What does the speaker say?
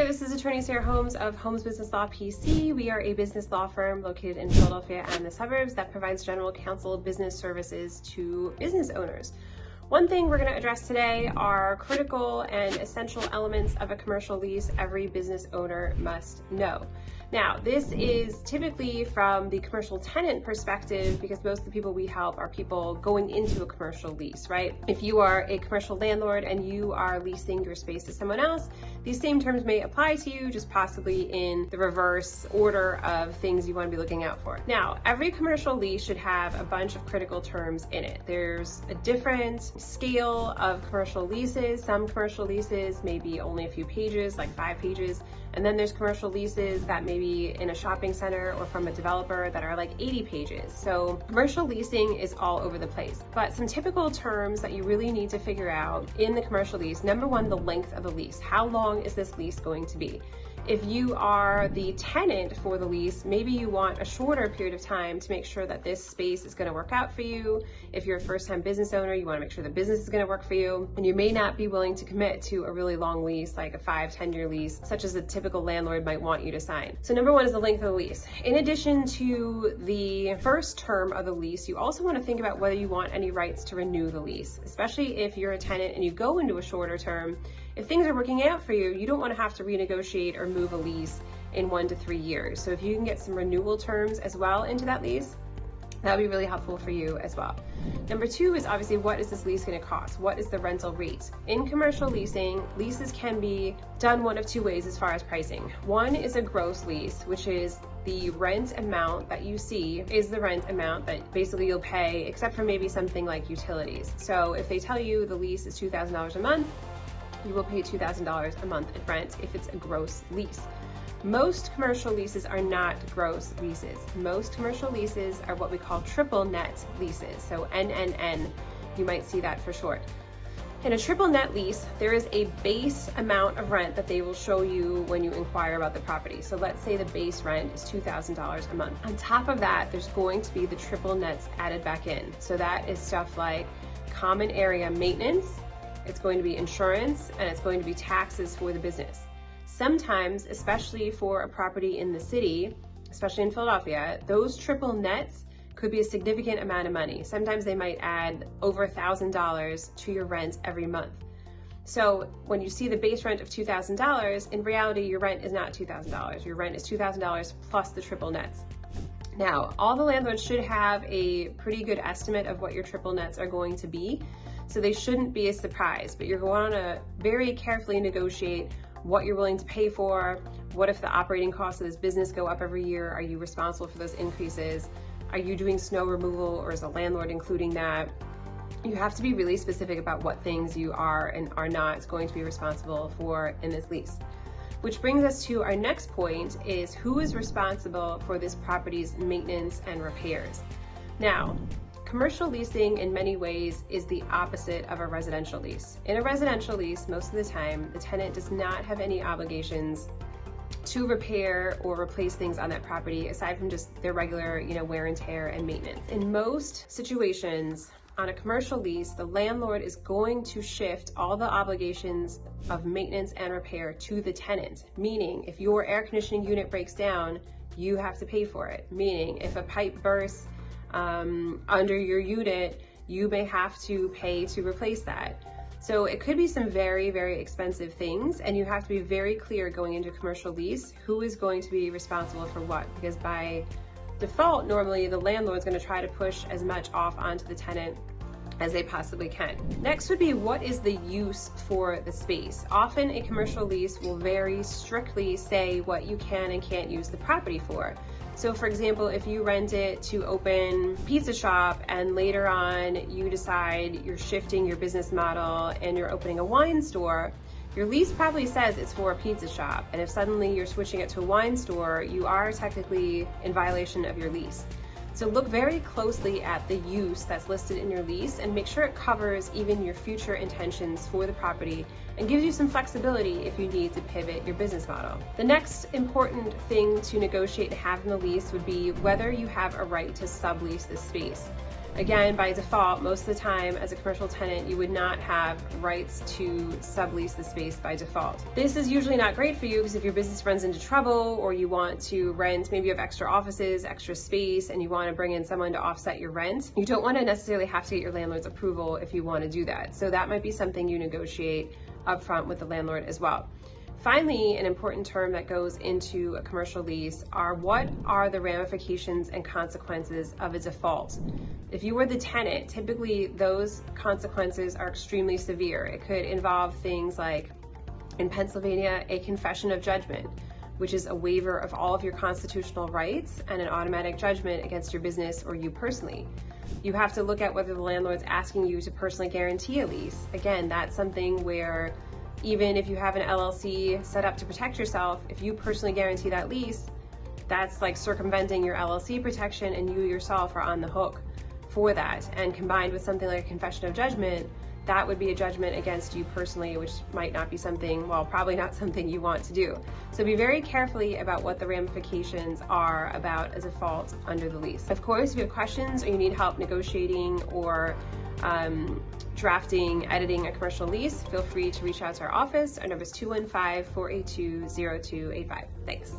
there, this is attorney Sarah Holmes of Holmes Business Law P.C. We are a business law firm located in Philadelphia and the suburbs that provides general counsel business services to business owners. One thing we're going to address today are critical and essential elements of a commercial lease every business owner must know. Now, this is typically from the commercial tenant perspective because most of the people we help are people going into a commercial lease, right? If you are a commercial landlord and you are leasing your space to someone else, these same terms may apply to you, just possibly in the reverse order of things you want to be looking out for. Now, every commercial lease should have a bunch of critical terms in it. There's a different scale of commercial leases. Some commercial leases may be only a few pages, like 5 pages. And then there's commercial leases that may be in a shopping center or from a developer that are like 80 pages. So commercial leasing is all over the place. But some typical terms that you really need to figure out in the commercial lease, number one, the length of the lease. How long is this lease going to be? If you are the tenant for the lease, maybe you want a shorter period of time to make sure that this space is going to work out for you. If you're a first-time business owner, you want to make sure the business is going to work for you. And you may not be willing to commit to a really long lease, like a 5-10-year lease, such as a typical landlord might want you to sign. So number one is the length of the lease. In addition to the first term of the lease, you also want to think about whether you want any rights to renew the lease, especially if you're a tenant and you go into a shorter term. If things are working out for you, you don't want to have to renegotiate or move a lease in 1 to 3 years. So if you can get some renewal terms as well into that lease, that would be really helpful for you as well. Number two is obviously, what is this lease going to cost? What is the rental rate? In commercial leasing, leases can be done one of two ways as far as pricing. One is a gross lease, which is the rent amount that you see is the rent amount that basically you'll pay, except for maybe something like utilities. So if they tell you the lease is $2,000 a month, you will pay $2,000 a month in rent if it's a gross lease. Most commercial leases are not gross leases. Most commercial leases are what we call triple net leases. So NNN, you might see that for short. In a triple net lease, there is a base amount of rent that they will show you when you inquire about the property. So let's say the base rent is $2,000 a month. On top of that, there's going to be the triple nets added back in. So that is stuff like common area maintenance, it's going to be insurance, and it's going to be taxes for the business. Sometimes, especially for a property in the city, especially in Philadelphia, those triple nets could be a significant amount of money. Sometimes they might add over $1,000 to your rent every month. So when you see the base rent of $2,000, in reality, your rent is not $2,000. Your rent is $2,000 plus the triple nets. Now, all the landlords should have a pretty good estimate of what your triple nets are going to be. So they shouldn't be a surprise, but you're going to very carefully negotiate what you're willing to pay for. What if the operating costs of this business go up every year? Are you responsible for those increases? Are you doing snow removal, or is the landlord including that? You have to be really specific about what things you are and are not going to be responsible for in this lease. Which brings us to our next point, is who is responsible for this property's maintenance and repairs. Now, commercial leasing in many ways is the opposite of a residential lease. In a residential lease, most of the time, the tenant does not have any obligations to repair or replace things on that property aside from just their regular, wear and tear and maintenance. In most situations, on a commercial lease, the landlord is going to shift all the obligations of maintenance and repair to the tenant. Meaning, if your air conditioning unit breaks down, you have to pay for it. Meaning, if a pipe bursts under your unit, you may have to pay to replace that. So it could be some very, very expensive things, and you have to be very clear going into a commercial lease who is going to be responsible for what, because by default, normally the landlord's going to try to push as much off onto the tenant as they possibly can. Next would be, what is the use for the space? Often a commercial lease will very strictly say what you can and can't use the property for. So for example, if you rent it to open a pizza shop and later on you decide you're shifting your business model and you're opening a wine store, your lease probably says it's for a pizza shop. And if suddenly you're switching it to a wine store, you are technically in violation of your lease. So look very closely at the use that's listed in your lease and make sure it covers even your future intentions for the property and gives you some flexibility if you need to pivot your business model. The next important thing to negotiate and have in the lease would be whether you have a right to sublease the space. Again, by default, most of the time as a commercial tenant, you would not have rights to sublease the space by default. This is usually not great for you because if your business runs into trouble or you want to rent, maybe you have extra offices, extra space, and you want to bring in someone to offset your rent, you don't want to necessarily have to get your landlord's approval if you want to do that. So that might be something you negotiate upfront with the landlord as well. Finally, an important term that goes into a commercial lease are what are the ramifications and consequences of a default. If you were the tenant, typically those consequences are extremely severe. It could involve things like, in Pennsylvania, a confession of judgment, which is a waiver of all of your constitutional rights and an automatic judgment against your business or you personally. You have to look at whether the landlord's asking you to personally guarantee a lease. Again, that's something where even if you have an LLC set up to protect yourself, if you personally guarantee that lease, that's like circumventing your LLC protection and you yourself are on the hook for that. And combined with something like a confession of judgment, that would be a judgment against you personally, which might not be something, well, probably not something you want to do. So be very carefully about what the ramifications are about a default under the lease. Of course, if you have questions or you need help negotiating or drafting, editing a commercial lease, feel free to reach out to our office. Our number is 215-482-0285. Thanks.